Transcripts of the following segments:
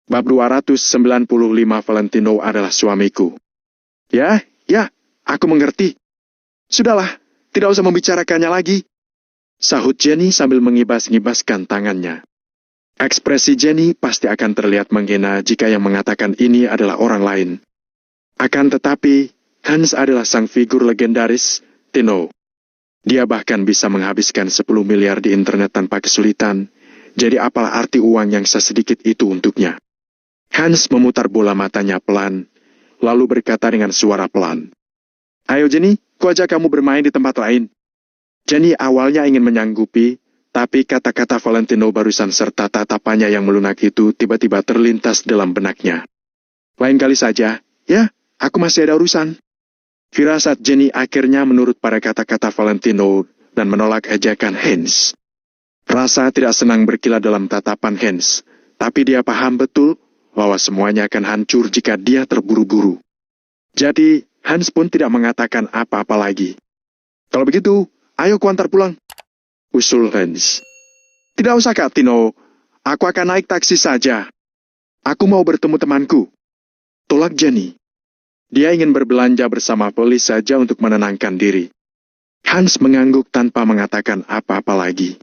Bab 295 Valentino adalah suamiku. Ya, aku mengerti. Sudahlah, tidak usah membicarakannya lagi. Sahut Jenny sambil mengibas-ngibaskan tangannya. Ekspresi Jenny pasti akan terlihat menghina jika yang mengatakan ini adalah orang lain. Akan tetapi, Hans adalah sang figur legendaris, Tino. Dia bahkan bisa menghabiskan 10 miliar di internet tanpa kesulitan, jadi apalah arti uang yang sesedikit itu untuknya? Hans memutar bola matanya pelan, lalu berkata dengan suara pelan. Ayo Jenny, ku ajak kamu bermain di tempat lain. Jenny awalnya ingin menyanggupi, tapi kata-kata Valentino barusan serta tatapannya yang melunak itu tiba-tiba terlintas dalam benaknya. Lain kali saja, ya, aku masih ada urusan. Firasat Jenny akhirnya menurut pada kata-kata Valentino dan menolak ajakan Hans. Rasa tidak senang berkilat dalam tatapan Hans, tapi dia paham betul bahwa semuanya akan hancur jika dia terburu-buru. Jadi, Hans pun tidak mengatakan apa-apa lagi. Kalau begitu, ayo kuantar pulang, usul Hans. Tidak usah Kak Tino, aku akan naik taksi saja. Aku mau bertemu temanku, tolak Jenny. Dia ingin berbelanja bersama Polis saja untuk menenangkan diri. Hans mengangguk tanpa mengatakan apa-apa lagi.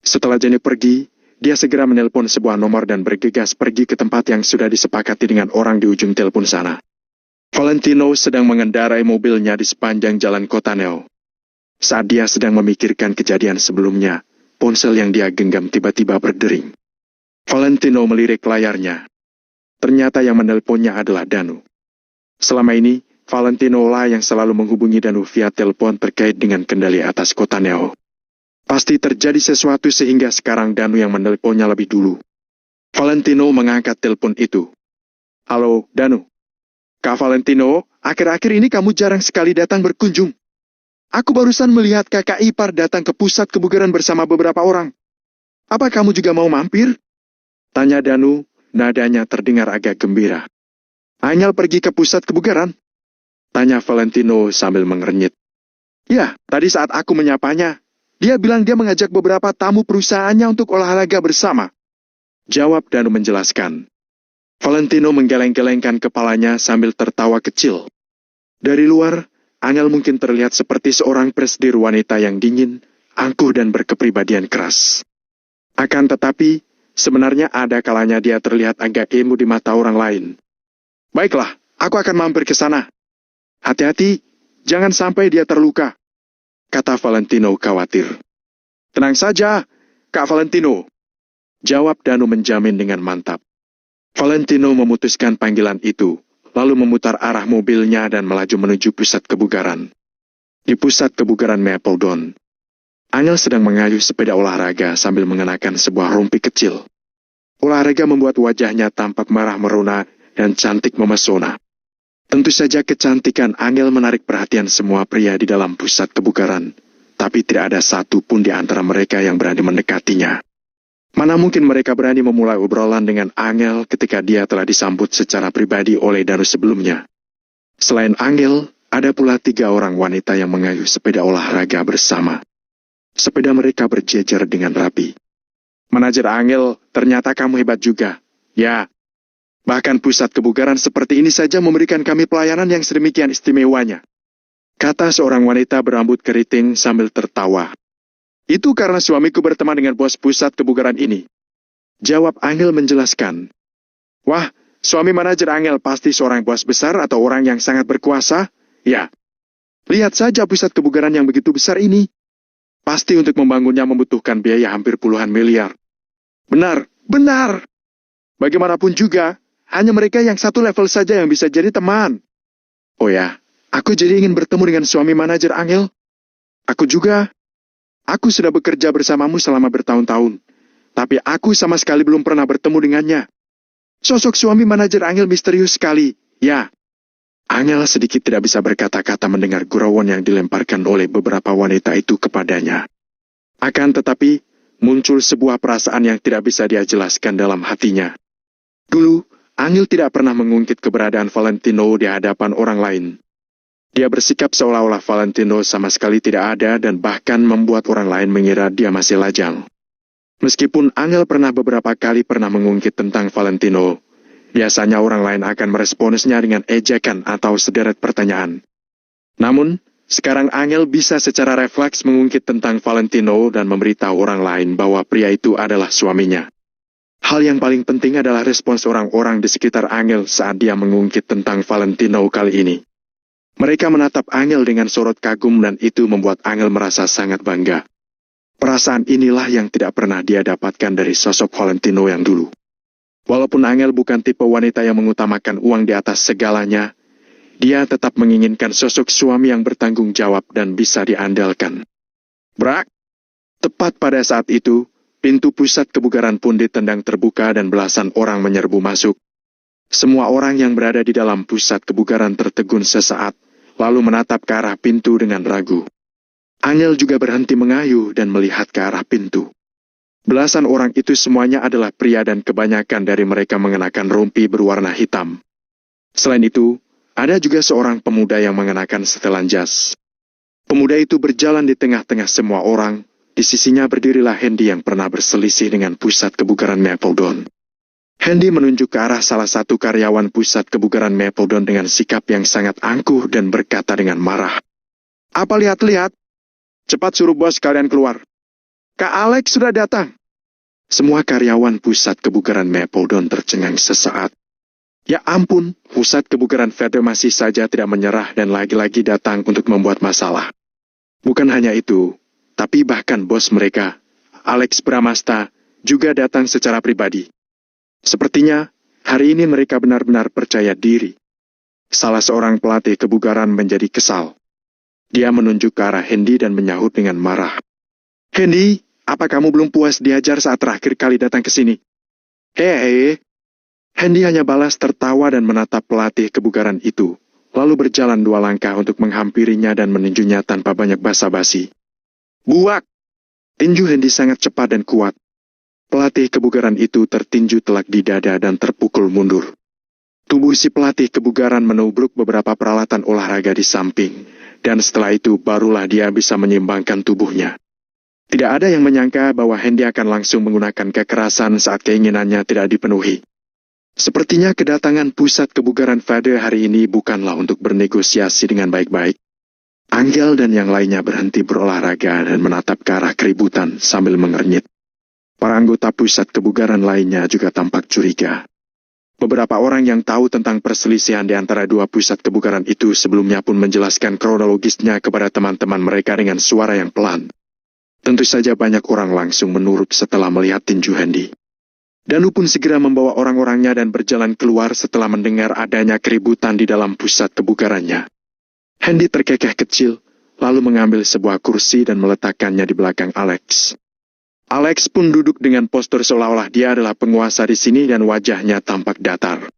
Setelah Jenny pergi, dia segera menelpon sebuah nomor dan bergegas pergi ke tempat yang sudah disepakati dengan orang di ujung telepon sana. Valentino sedang mengendarai mobilnya di sepanjang jalan kota Neo. Saat dia sedang memikirkan kejadian sebelumnya, ponsel yang dia genggam tiba-tiba berdering. Valentino melirik layarnya. Ternyata yang menelponnya adalah Danu. Selama ini, Valentino lah yang selalu menghubungi Danu via telepon terkait dengan kendali atas kota Neo. Pasti terjadi sesuatu sehingga sekarang Danu yang menelponnya lebih dulu. Valentino mengangkat telepon itu. Halo, Danu. Kak Valentino, akhir-akhir ini kamu jarang sekali datang berkunjung. Aku barusan melihat kakak ipar datang ke pusat kebugaran bersama beberapa orang. Apa kamu juga mau mampir? Tanya Danu, nadanya terdengar agak gembira. Angel pergi ke pusat kebugaran? Tanya Valentino sambil mengernyit. Ya, tadi saat aku menyapanya, dia bilang dia mengajak beberapa tamu perusahaannya untuk olahraga bersama. Jawab Danu menjelaskan. Valentino menggeleng-gelengkan kepalanya sambil tertawa kecil. Dari luar, Angel mungkin terlihat seperti seorang presidir wanita yang dingin, angkuh dan berkepribadian keras. Akan tetapi, sebenarnya ada kalanya dia terlihat agak emo di mata orang lain. Baiklah, aku akan mampir ke sana. Hati-hati, jangan sampai dia terluka, kata Valentino khawatir. Tenang saja, Kak Valentino, jawab Danu menjamin dengan mantap. Valentino memutuskan panggilan itu, lalu memutar arah mobilnya dan melaju menuju pusat kebugaran. Di pusat kebugaran Mapledon, Angel sedang mengayuh sepeda olahraga sambil mengenakan sebuah rompi kecil. Olahraga membuat wajahnya tampak marah merona dan cantik memesona. Tentu saja kecantikan Angel menarik perhatian semua pria di dalam pusat kebugaran, tapi tidak ada satu pun di antara mereka yang berani mendekatinya. Mana mungkin mereka berani memulai obrolan dengan Angel ketika dia telah disambut secara pribadi oleh Danu sebelumnya. Selain Angel, ada pula 3 orang wanita yang mengayuh sepeda olahraga bersama. Sepeda mereka berjejer dengan rapi. Manajer Angel, ternyata kamu hebat juga. Ya. Bahkan pusat kebugaran seperti ini saja memberikan kami pelayanan yang sedemikian istimewanya, kata seorang wanita berambut keriting sambil tertawa. Itu karena suamiku berteman dengan bos pusat kebugaran ini, jawab Angel menjelaskan. Wah, suami manajer Angel pasti seorang bos besar atau orang yang sangat berkuasa? Ya. Lihat saja pusat kebugaran yang begitu besar ini. Pasti untuk membangunnya membutuhkan biaya hampir puluhan miliar. Benar. Bagaimanapun juga, hanya mereka yang satu level saja yang bisa jadi teman. Oh ya, aku jadi ingin bertemu dengan suami manajer Angel. Aku juga. Aku sudah bekerja bersamamu selama bertahun-tahun, tapi aku sama sekali belum pernah bertemu dengannya. Sosok suami manajer Angel misterius sekali, ya. Angel sedikit tidak bisa berkata-kata mendengar gurauan yang dilemparkan oleh beberapa wanita itu kepadanya. Akan tetapi, muncul sebuah perasaan yang tidak bisa dia jelaskan dalam hatinya. Dulu, Angel tidak pernah mengungkit keberadaan Valentino di hadapan orang lain. Dia bersikap seolah-olah Valentino sama sekali tidak ada dan bahkan membuat orang lain mengira dia masih lajang. Meskipun Angel beberapa kali pernah mengungkit tentang Valentino, Biasanya orang lain akan meresponsnya dengan ejekan atau sederet pertanyaan. Namun, sekarang Angel bisa secara refleks mengungkit tentang Valentino dan memberitahu orang lain bahwa pria itu adalah suaminya. Hal yang paling penting adalah respons orang-orang di sekitar Angel saat dia mengungkit tentang Valentino kali ini. Mereka menatap Angel dengan sorot kagum dan itu membuat Angel merasa sangat bangga. Perasaan inilah yang tidak pernah dia dapatkan dari sosok Valentino yang dulu. Walaupun Angel bukan tipe wanita yang mengutamakan uang di atas segalanya, dia tetap menginginkan sosok suami yang bertanggung jawab dan bisa diandalkan. Brak! Tepat pada saat itu, pintu pusat kebugaran pun ditendang terbuka dan belasan orang menyerbu masuk. Semua orang yang berada di dalam pusat kebugaran tertegun sesaat, lalu menatap ke arah pintu dengan ragu. Angel juga berhenti mengayuh dan melihat ke arah pintu. Belasan orang itu semuanya adalah pria dan kebanyakan dari mereka mengenakan rompi berwarna hitam. Selain itu, ada juga seorang pemuda yang mengenakan setelan jas. Pemuda itu berjalan di tengah-tengah semua orang, di sisinya berdirilah Hendy yang pernah berselisih dengan pusat kebugaran Mapledon. Hendy menunjuk ke arah salah satu karyawan pusat kebugaran Mapledon dengan sikap yang sangat angkuh dan berkata dengan marah. Apa lihat-lihat? Cepat suruh bos kalian keluar. Kak Alex sudah datang. Semua karyawan pusat kebugaran Mapledon tercengang sesaat. Ya ampun, pusat kebugaran Feather masih saja tidak menyerah dan lagi-lagi datang untuk membuat masalah. Bukan hanya itu, tapi bahkan bos mereka, Alex Bramasta, juga datang secara pribadi. Sepertinya, hari ini mereka benar-benar percaya diri. Salah seorang pelatih kebugaran menjadi kesal. Dia menunjuk ke arah Hendy dan menyahut dengan marah. Hendy, apa kamu belum puas diajar saat terakhir kali datang ke sini? Hei. Hendy hanya balas tertawa dan menatap pelatih kebugaran itu, lalu berjalan 2 langkah untuk menghampirinya dan meninjunya tanpa banyak basa-basi. Buak! Tinju Hendy sangat cepat dan kuat. Pelatih kebugaran itu tertinju telak di dada dan terpukul mundur. Tubuh si pelatih kebugaran menubruk beberapa peralatan olahraga di samping, dan setelah itu barulah dia bisa menyeimbangkan tubuhnya. Tidak ada yang menyangka bahwa Hendy akan langsung menggunakan kekerasan saat keinginannya tidak dipenuhi. Sepertinya kedatangan pusat kebugaran Feather hari ini bukanlah untuk bernegosiasi dengan baik-baik. Angel dan yang lainnya berhenti berolahraga dan menatap ke arah keributan sambil mengernyit. Para anggota pusat kebugaran lainnya juga tampak curiga. Beberapa orang yang tahu tentang perselisihan di antara 2 pusat kebugaran itu sebelumnya pun menjelaskan kronologisnya kepada teman-teman mereka dengan suara yang pelan. Tentu saja banyak orang langsung menurut setelah melihat tinju Hendy. Danu pun segera membawa orang-orangnya dan berjalan keluar setelah mendengar adanya keributan di dalam pusat kebugarannya. Hendy terkekeh kecil, lalu mengambil sebuah kursi dan meletakkannya di belakang Alex. Alex pun duduk dengan postur seolah-olah dia adalah penguasa di sini dan wajahnya tampak datar.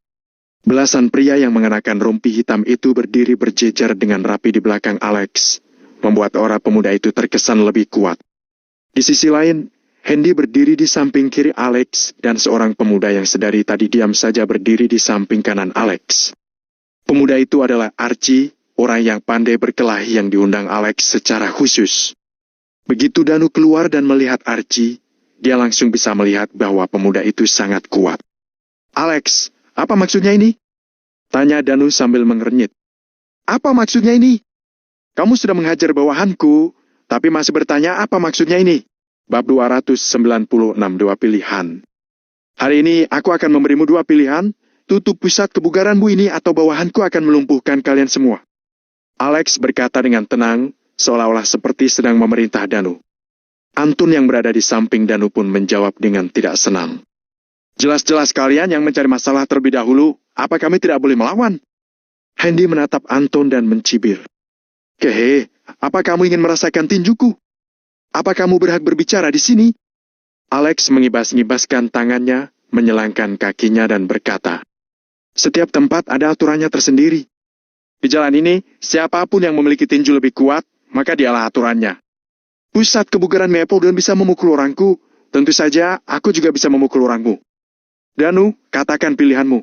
Belasan pria yang mengenakan rompi hitam itu berdiri berjejer dengan rapi di belakang Alex, membuat aura pemuda itu terkesan lebih kuat. Di sisi lain, Hendy berdiri di samping kiri Alex dan seorang pemuda yang sedari tadi diam saja berdiri di samping kanan Alex. Pemuda itu adalah Archie, orang yang pandai berkelahi yang diundang Alex secara khusus. Begitu Danu keluar dan melihat Archie, dia langsung bisa melihat bahwa pemuda itu sangat kuat. Alex, apa maksudnya ini? Tanya Danu sambil mengernyit. Apa maksudnya ini? Kamu sudah menghajar bawahanku, tapi masih bertanya apa maksudnya ini? Bab 296 2 pilihan. Hari ini aku akan memberimu 2 pilihan, tutup pusat kebugaranmu ini atau bawahanku akan melumpuhkan kalian semua. Alex berkata dengan tenang, seolah-olah seperti sedang memerintah Danu. Antun yang berada di samping Danu pun menjawab dengan tidak senang. Jelas-jelas kalian yang mencari masalah terlebih dahulu, apa kami tidak boleh melawan? Hendy menatap Anton dan mencibir. Kehe, apa kamu ingin merasakan tinjuku? Apa kamu berhak berbicara di sini? Alex mengibas-ngibaskan tangannya, menyelangkan kakinya dan berkata, setiap tempat ada aturannya tersendiri. Di jalan ini, siapapun yang memiliki tinju lebih kuat, maka dialah aturannya. Pusat kebugaran Mapledon bisa memukul orangku, tentu saja aku juga bisa memukul orangmu. Danu, katakan pilihanmu.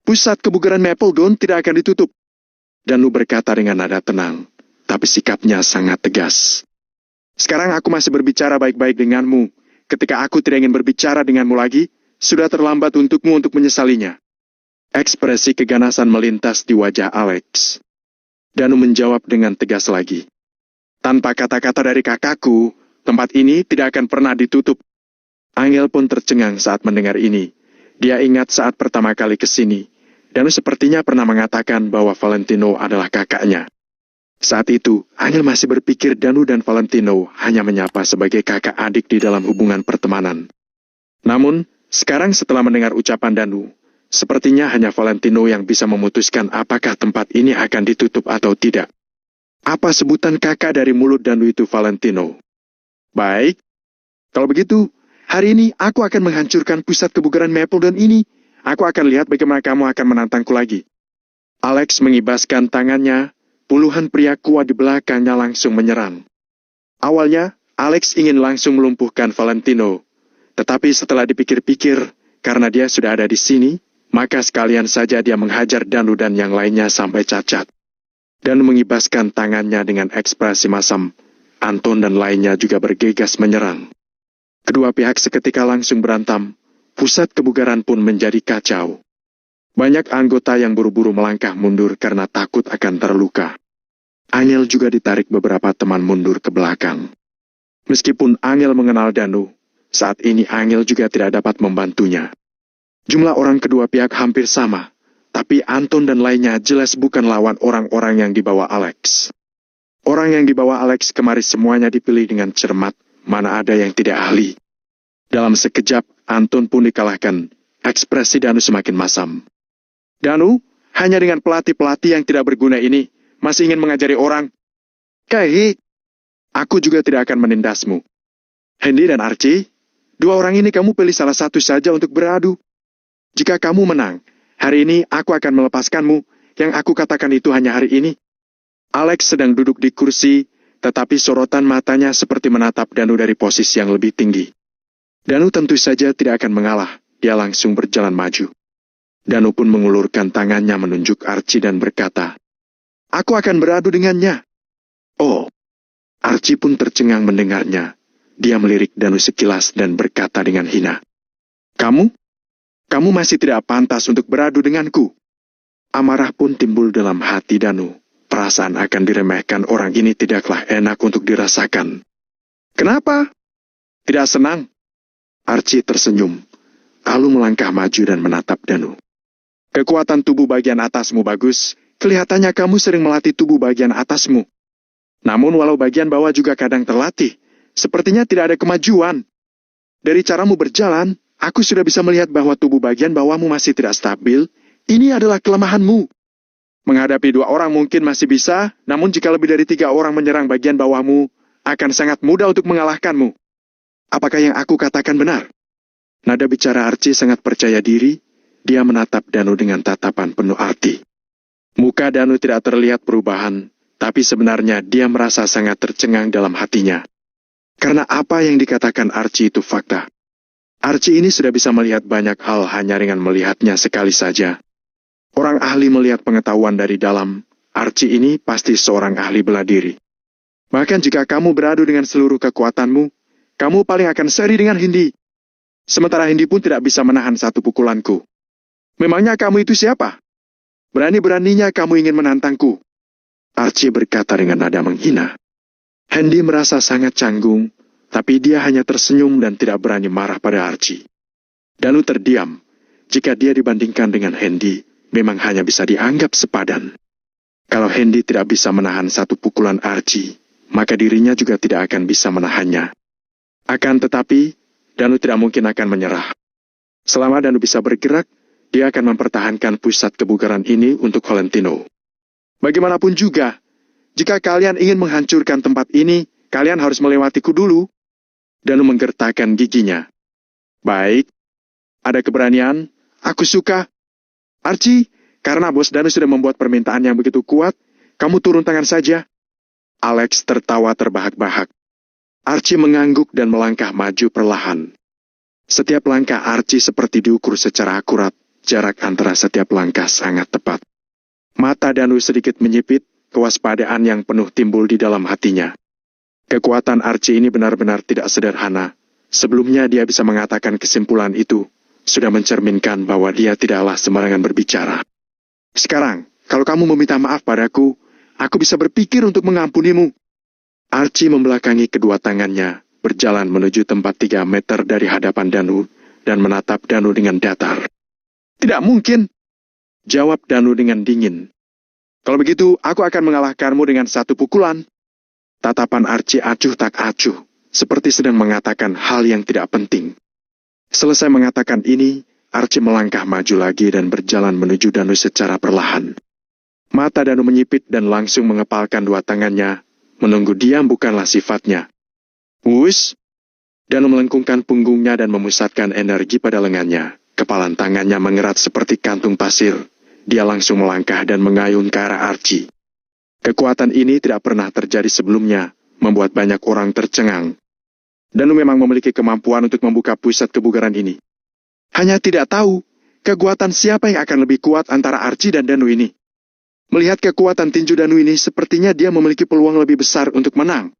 Pusat kebugaran Mapledon tidak akan ditutup. Danu berkata dengan nada tenang, tapi sikapnya sangat tegas. Sekarang aku masih berbicara baik-baik denganmu. Ketika aku tidak ingin berbicara denganmu lagi, sudah terlambat untukmu untuk menyesalinya. Ekspresi keganasan melintas di wajah Alex. Danu menjawab dengan tegas lagi. Tanpa kata-kata dari kakakku, tempat ini tidak akan pernah ditutup. Angel pun tercengang saat mendengar ini. Dia ingat saat pertama kali ke sini, Danu sepertinya pernah mengatakan bahwa Valentino adalah kakaknya. Saat itu, Angel masih berpikir Danu dan Valentino hanya menyapa sebagai kakak adik di dalam hubungan pertemanan. Namun, sekarang setelah mendengar ucapan Danu, sepertinya hanya Valentino yang bisa memutuskan apakah tempat ini akan ditutup atau tidak. Apa sebutan kakak dari mulut Danu itu Valentino? Baik, kalau begitu, hari ini aku akan menghancurkan pusat kebugaran Mapledon ini. Aku akan lihat bagaimana kamu akan menantangku lagi. Alex mengibaskan tangannya, puluhan pria kuat di belakangnya langsung menyerang. Awalnya, Alex ingin langsung melumpuhkan Valentino, tetapi setelah dipikir-pikir, karena dia sudah ada di sini, maka sekalian saja dia menghajar Danu dan yang lainnya sampai cacat. Dan mengibaskan tangannya dengan ekspresi masam. Anton dan lainnya juga bergegas menyerang. Kedua pihak seketika langsung berantam. Pusat kebugaran pun menjadi kacau. Banyak anggota yang buru-buru melangkah mundur karena takut akan terluka. Angel juga ditarik beberapa teman mundur ke belakang. Meskipun Angel mengenal Danu, saat ini Angel juga tidak dapat membantunya. Jumlah orang kedua pihak hampir sama, tapi Anton dan lainnya jelas bukan lawan orang-orang yang dibawa Alex. Orang yang dibawa Alex kemari semuanya dipilih dengan cermat, mana ada yang tidak ahli. Dalam sekejap, Anton pun dikalahkan. Ekspresi Danu semakin masam. Danu, hanya dengan pelatih-pelatih yang tidak berguna ini, masih ingin mengajari orang. Kai, aku juga tidak akan menindasmu. Hendy dan Archie, dua orang ini kamu pilih salah satu saja untuk beradu. Jika kamu menang, hari ini aku akan melepaskanmu, yang aku katakan itu hanya hari ini. Alex sedang duduk di kursi, tetapi sorotan matanya seperti menatap Danu dari posisi yang lebih tinggi. Danu tentu saja tidak akan mengalah, dia langsung berjalan maju. Danu pun mengulurkan tangannya menunjuk Archie dan berkata, "Aku akan beradu dengannya." Oh, Archie pun tercengang mendengarnya. Dia melirik Danu sekilas dan berkata dengan hina, Kamu masih tidak pantas untuk beradu denganku." Amarah pun timbul dalam hati Danu. Perasaan akan diremehkan orang ini tidaklah enak untuk dirasakan. "Kenapa? Tidak senang?" Archie tersenyum, lalu melangkah maju dan menatap Danu. "Kekuatan tubuh bagian atasmu bagus. Kelihatannya kamu sering melatih tubuh bagian atasmu. Namun walau bagian bawah juga kadang terlatih, sepertinya tidak ada kemajuan. Dari caramu berjalan, aku sudah bisa melihat bahwa tubuh bagian bawahmu masih tidak stabil. Ini adalah kelemahanmu. Menghadapi dua orang mungkin masih bisa, namun jika lebih dari 3 orang menyerang bagian bawahmu, akan sangat mudah untuk mengalahkanmu. Apakah yang aku katakan benar?" Nada bicara Archie sangat percaya diri. Dia menatap Danu dengan tatapan penuh arti. Muka Danu tidak terlihat perubahan, tapi sebenarnya dia merasa sangat tercengang dalam hatinya. Karena apa yang dikatakan Archie itu fakta. Archie ini sudah bisa melihat banyak hal hanya dengan melihatnya sekali saja. Orang ahli melihat pengetahuan dari dalam. Archie ini pasti seorang ahli bela diri. Bahkan jika kamu beradu dengan seluruh kekuatanmu, kamu paling akan seri dengan Hendy. Sementara Hendy pun tidak bisa menahan satu pukulanku. Memangnya kamu itu siapa? Berani-beraninya kamu ingin menantangku." Archie berkata dengan nada menghina. Hendy merasa sangat canggung, tapi dia hanya tersenyum dan tidak berani marah pada Archie. Danu terdiam. Jika dia dibandingkan dengan Hendy, memang hanya bisa dianggap sepadan. Kalau Hendy tidak bisa menahan satu pukulan Archie, maka dirinya juga tidak akan bisa menahannya. Akan tetapi, Danu tidak mungkin akan menyerah. Selama Danu bisa bergerak, dia akan mempertahankan pusat kebugaran ini untuk Valentino. Bagaimanapun juga, jika kalian ingin menghancurkan tempat ini, kalian harus melewatiku dulu. Danu menggertakkan giginya. "Baik, ada keberanian, aku suka. Archie, karena bos Danu sudah membuat permintaan yang begitu kuat, kamu turun tangan saja." Alex tertawa terbahak-bahak. Archie mengangguk dan melangkah maju perlahan. Setiap langkah Archie seperti diukur secara akurat, jarak antara setiap langkah sangat tepat. Mata Danu sedikit menyipit, kewaspadaan yang penuh timbul di dalam hatinya. Kekuatan Archie ini benar-benar tidak sederhana. Sebelumnya dia bisa mengatakan kesimpulan itu, sudah mencerminkan bahwa dia tidaklah sembarangan berbicara. Sekarang, kalau kamu meminta maaf padaku, aku bisa berpikir untuk mengampunimu. Archie membelakangi kedua tangannya, berjalan menuju tempat 3 meter dari hadapan Danu, dan menatap Danu dengan datar. Tidak mungkin, jawab Danu dengan dingin. Kalau begitu, aku akan mengalahkanmu dengan 1 pukulan. Tatapan Archie acuh tak acuh, seperti sedang mengatakan hal yang tidak penting. Selesai mengatakan ini, Archie melangkah maju lagi dan berjalan menuju Danu secara perlahan. Mata Danu menyipit dan langsung mengepalkan 2 tangannya, menunggu diam bukanlah sifatnya. Wush! Danu melengkungkan punggungnya dan memusatkan energi pada lengannya. Kepalan tangannya mengerat seperti kantung pasir. Dia langsung melangkah dan mengayun ke arah Archie. Kekuatan ini tidak pernah terjadi sebelumnya, membuat banyak orang tercengang. Danu memang memiliki kemampuan untuk membuka pusat kebugaran ini. Hanya tidak tahu, kekuatan siapa yang akan lebih kuat antara Archie dan Danu ini. Melihat kekuatan tinju Danu ini, sepertinya dia memiliki peluang lebih besar untuk menang.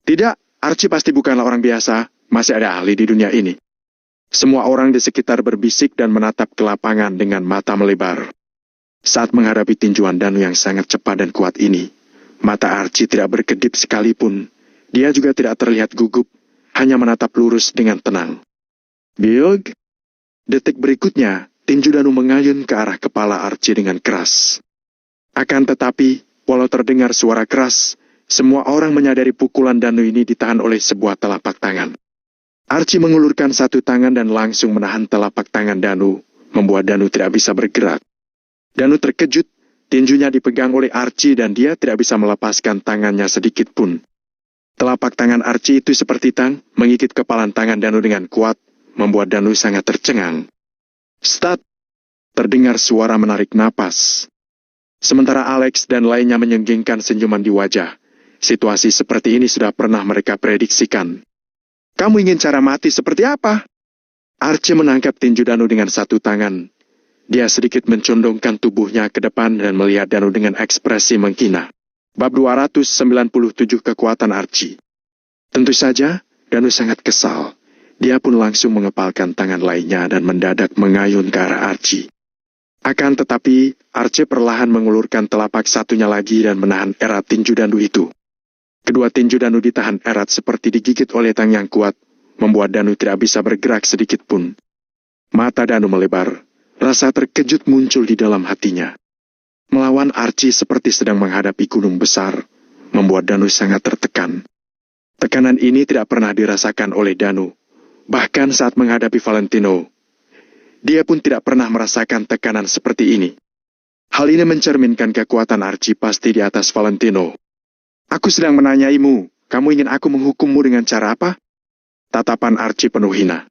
Tidak, Archie pasti bukanlah orang biasa, masih ada ahli di dunia ini. Semua orang di sekitar berbisik dan menatap ke lapangan dengan mata melebar. Saat menghadapi tinjuan Danu yang sangat cepat dan kuat ini, mata Archie tidak berkedip sekalipun. Dia juga tidak terlihat gugup, hanya menatap lurus dengan tenang. Biog! Detik berikutnya, tinju Danu mengayun ke arah kepala Archie dengan keras. Akan tetapi, walau terdengar suara keras, semua orang menyadari pukulan Danu ini ditahan oleh sebuah telapak tangan. Archie mengulurkan 1 tangan dan langsung menahan telapak tangan Danu, membuat Danu tidak bisa bergerak. Danu terkejut, tinjunya dipegang oleh Archie dan dia tidak bisa melepaskan tangannya sedikit pun. Telapak tangan Archie itu seperti tang, mengikit kepalan tangan Danu dengan kuat, membuat Danu sangat tercengang. Stat! Terdengar suara menarik napas. Sementara Alex dan lainnya menyenggingkan senyuman di wajah. Situasi seperti ini sudah pernah mereka prediksikan. Kamu ingin cara mati seperti apa? Archie menangkap tinju Danu dengan 1 tangan. Dia sedikit mencondongkan tubuhnya ke depan dan melihat Danu dengan ekspresi menghina. Bab 297 Kekuatan Archie. Tentu saja, Danu sangat kesal. Dia pun langsung mengepalkan tangan lainnya dan mendadak mengayun ke arah Archie. Akan tetapi, Archie perlahan mengulurkan telapak satunya lagi dan menahan erat tinju Danu itu. Kedua tinju Danu ditahan erat seperti digigit oleh tang yang kuat, membuat Danu tidak bisa bergerak sedikit pun. Mata Danu melebar, rasa terkejut muncul di dalam hatinya. Melawan Archie seperti sedang menghadapi gunung besar, membuat Danu sangat tertekan. Tekanan ini tidak pernah dirasakan oleh Danu, bahkan saat menghadapi Valentino. Dia pun tidak pernah merasakan tekanan seperti ini. Hal ini mencerminkan kekuatan Archie pasti di atas Valentino. Aku sedang menanyaimu, kamu ingin aku menghukummu dengan cara apa? Tatapan Archie penuh hina.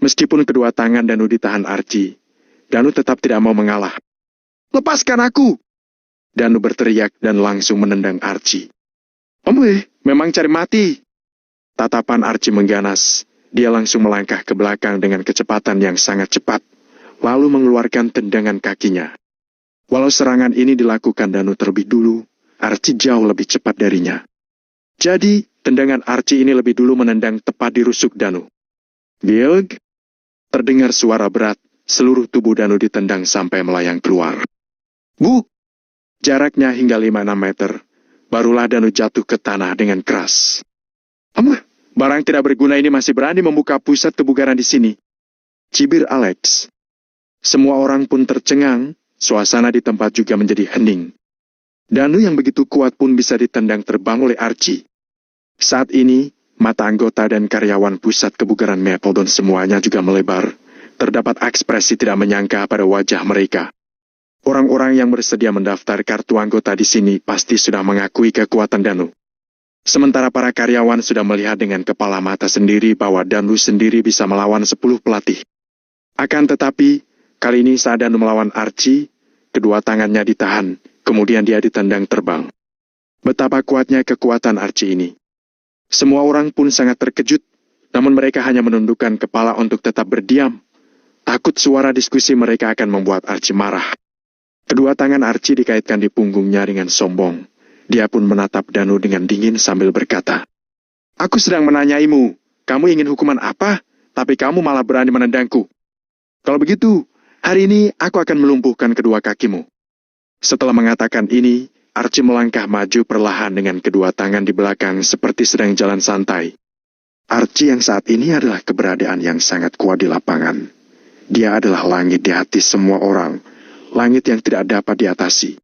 Meskipun kedua tangan Danu ditahan Archie, Danu tetap tidak mau mengalah. Lepaskan aku! Danu berteriak dan langsung menendang Archie. Memang cari mati. Tatapan Archie mengganas. Dia langsung melangkah ke belakang dengan kecepatan yang sangat cepat, lalu mengeluarkan tendangan kakinya. Walau serangan ini dilakukan Danu terlebih dulu, Archie jauh lebih cepat darinya. Jadi, tendangan Archie ini lebih dulu menendang tepat di rusuk Danu. Biog! Terdengar suara berat, seluruh tubuh Danu ditendang sampai melayang keluar. Bu! Jaraknya hingga 5-6 meter, barulah Danu jatuh ke tanah dengan keras. Barang tidak berguna ini masih berani membuka pusat kebugaran di sini. Cibir Alex. Semua orang pun tercengang, suasana di tempat juga menjadi hening. Danu yang begitu kuat pun bisa ditendang terbang oleh Archie. Saat ini, mata anggota dan karyawan pusat kebugaran Mapledon semuanya juga melebar. Terdapat ekspresi tidak menyangka pada wajah mereka. Orang-orang yang bersedia mendaftar kartu anggota di sini pasti sudah mengakui kekuatan Danu. Sementara para karyawan sudah melihat dengan kepala mata sendiri bahwa Danu sendiri bisa melawan 10 pelatih. Akan tetapi, kali ini saat Danu melawan Archie, kedua tangannya ditahan, kemudian dia ditendang terbang. Betapa kuatnya kekuatan Archie ini. Semua orang pun sangat terkejut, namun mereka hanya menundukkan kepala untuk tetap berdiam. Takut suara diskusi mereka akan membuat Archie marah. Kedua tangan Archie dikaitkan di punggungnya dengan sombong. Dia pun menatap Danu dengan dingin sambil berkata, Aku sedang menanyaimu, kamu ingin hukuman apa? Tapi kamu malah berani menendangku. Kalau begitu, hari ini aku akan melumpuhkan kedua kakimu. Setelah mengatakan ini, Archie melangkah maju perlahan dengan kedua tangan di belakang seperti sedang jalan santai. Archie yang saat ini adalah keberadaan yang sangat kuat di lapangan. Dia adalah langit di hati semua orang, langit yang tidak dapat diatasi.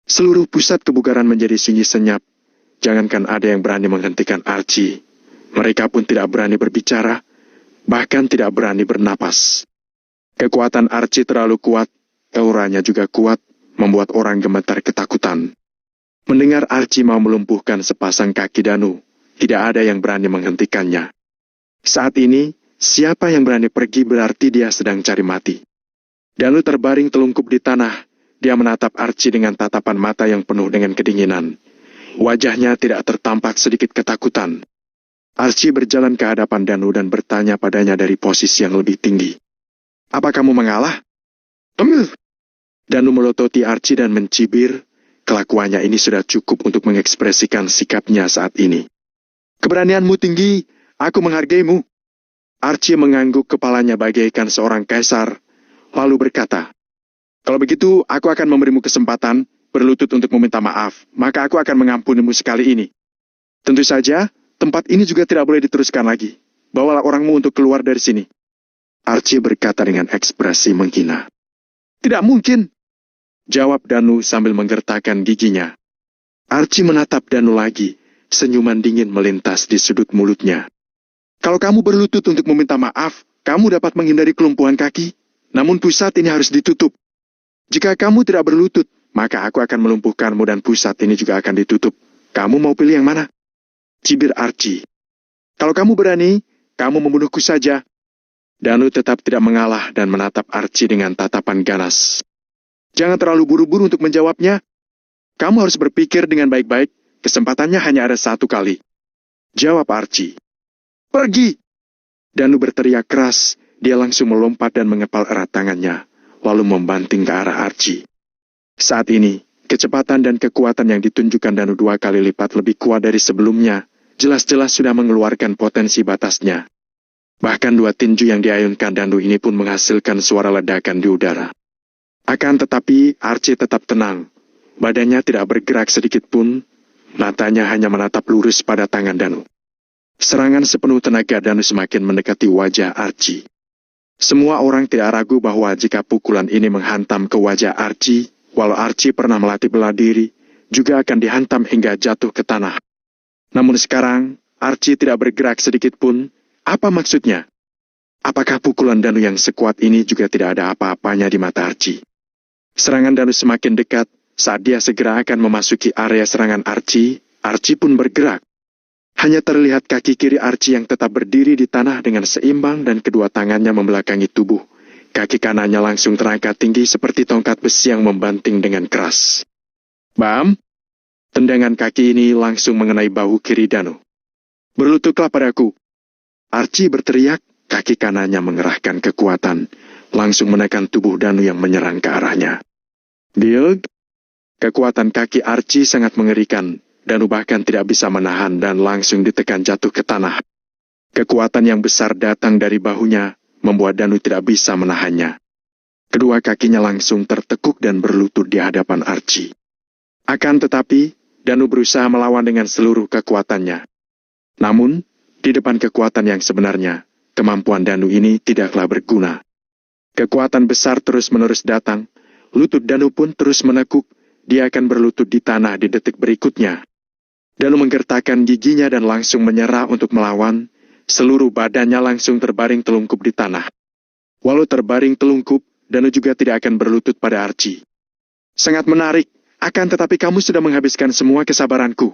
Seluruh pusat kebugaran menjadi sunyi senyap. Jangankan ada yang berani menghentikan Archie, mereka pun tidak berani berbicara, bahkan tidak berani bernapas. Kekuatan Archie terlalu kuat, auranya juga kuat, membuat orang gemetar ketakutan. Mendengar Archie mau melumpuhkan sepasang kaki Danu, tidak ada yang berani menghentikannya. Saat ini, siapa yang berani pergi berarti dia sedang cari mati. Danu terbaring telungkup di tanah. Dia menatap Archie dengan tatapan mata yang penuh dengan kedinginan. Wajahnya tidak tertampak sedikit ketakutan. Archie berjalan ke hadapan Danu dan bertanya padanya dari posisi yang lebih tinggi. "Apa kamu mengalah?" Danu melototi Archie dan mencibir. Kelakuannya ini sudah cukup untuk mengekspresikan sikapnya saat ini. "Keberanianmu tinggi, aku menghargaimu." Archie mengangguk kepalanya bagaikan seorang kaisar, lalu berkata, "Kalau begitu, aku akan memberimu kesempatan berlutut untuk meminta maaf, maka aku akan mengampunimu sekali ini. Tentu saja, tempat ini juga tidak boleh diteruskan lagi. Bawalah orangmu untuk keluar dari sini." Archie berkata dengan ekspresi menghina. "Tidak mungkin," jawab Danu sambil menggertakkan giginya. Archie menatap Danu lagi, senyuman dingin melintas di sudut mulutnya. "Kalau kamu berlutut untuk meminta maaf, kamu dapat menghindari kelumpuhan kaki, namun pusat ini harus ditutup. Jika kamu tidak berlutut, maka aku akan melumpuhkanmu dan pusat ini juga akan ditutup. Kamu mau pilih yang mana?" Cibir Archie. "Kalau kamu berani, kamu membunuhku saja." Danu tetap tidak mengalah dan menatap Archie dengan tatapan ganas. "Jangan terlalu buru-buru untuk menjawabnya. Kamu harus berpikir dengan baik-baik, kesempatannya hanya ada satu kali." Jawab Archie. "Pergi!" Danu berteriak keras, dia langsung melompat dan mengepal erat tangannya, lalu membanting ke arah Archie. Saat ini, kecepatan dan kekuatan yang ditunjukkan Danu 2 kali lipat lebih kuat dari sebelumnya, jelas-jelas sudah mengeluarkan potensi batasnya. Bahkan 2 tinju yang diayunkan Danu ini pun menghasilkan suara ledakan di udara. Akan tetapi, Archie tetap tenang. Badannya tidak bergerak sedikit pun, matanya hanya menatap lurus pada tangan Danu. Serangan sepenuh tenaga Danu semakin mendekati wajah Archie. Semua orang tidak ragu bahwa jika pukulan ini menghantam ke wajah Archie, walau Archie pernah melatih bela diri, juga akan dihantam hingga jatuh ke tanah. Namun sekarang, Archie tidak bergerak sedikit pun. Apa maksudnya? Apakah pukulan Danu yang sekuat ini juga tidak ada apa-apanya di mata Archie? Serangan Danu semakin dekat. Saat dia segera akan memasuki area serangan Archie, Archie pun bergerak. Hanya terlihat kaki kiri Archie yang tetap berdiri di tanah dengan seimbang dan kedua tangannya membelakangi tubuh. Kaki kanannya langsung terangkat tinggi seperti tongkat besi yang membanting dengan keras. Bam! Tendangan kaki ini langsung mengenai bahu kiri Danu. "Berlututlah padaku!" Archie berteriak, kaki kanannya mengerahkan kekuatan, langsung menekan tubuh Danu yang menyerang ke arahnya. Diog! Kekuatan kaki Archie sangat mengerikan. Danu bahkan tidak bisa menahan dan langsung ditekan jatuh ke tanah. Kekuatan yang besar datang dari bahunya, membuat Danu tidak bisa menahannya. Kedua kakinya langsung tertekuk dan berlutut di hadapan Archie. Akan tetapi, Danu berusaha melawan dengan seluruh kekuatannya. Namun, di depan kekuatan yang sebenarnya, kemampuan Danu ini tidaklah berguna. Kekuatan besar terus-menerus datang, lutut Danu pun terus menekuk, dia akan berlutut di tanah di detik berikutnya. Danu menggertakkan giginya dan langsung menyerah untuk melawan, seluruh badannya langsung terbaring telungkup di tanah. Walau terbaring telungkup, Danu juga tidak akan berlutut pada Archie. "Sangat menarik, akan tetapi kamu sudah menghabiskan semua kesabaranku."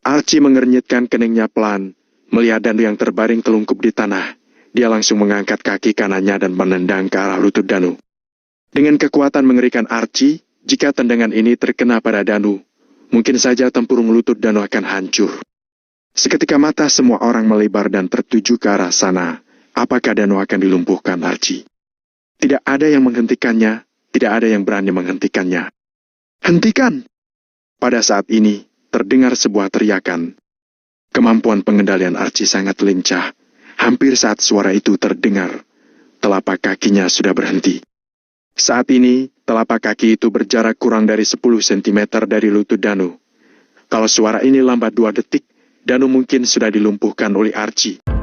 Archie mengernyitkan keningnya pelan. Melihat Danu yang terbaring telungkup di tanah, dia langsung mengangkat kaki kanannya dan menendang ke arah lutut Danu. Dengan kekuatan mengerikan Archie, jika tendangan ini terkena pada Danu, mungkin saja tempurung lutut Danu akan hancur. Seketika mata semua orang melebar dan tertuju ke arah sana. Apakah Danu akan dilumpuhkan Archie? Tidak ada yang menghentikannya, tidak ada yang berani menghentikannya. "Hentikan!" Pada saat ini, terdengar sebuah teriakan. Kemampuan pengendalian Archie sangat lincah. Hampir saat suara itu terdengar, telapak kakinya sudah berhenti. Saat ini, telapak kaki itu berjarak kurang dari 10 cm dari lutut Danu. Kalau suara ini lambat 2 detik, Danu mungkin sudah dilumpuhkan oleh Archie.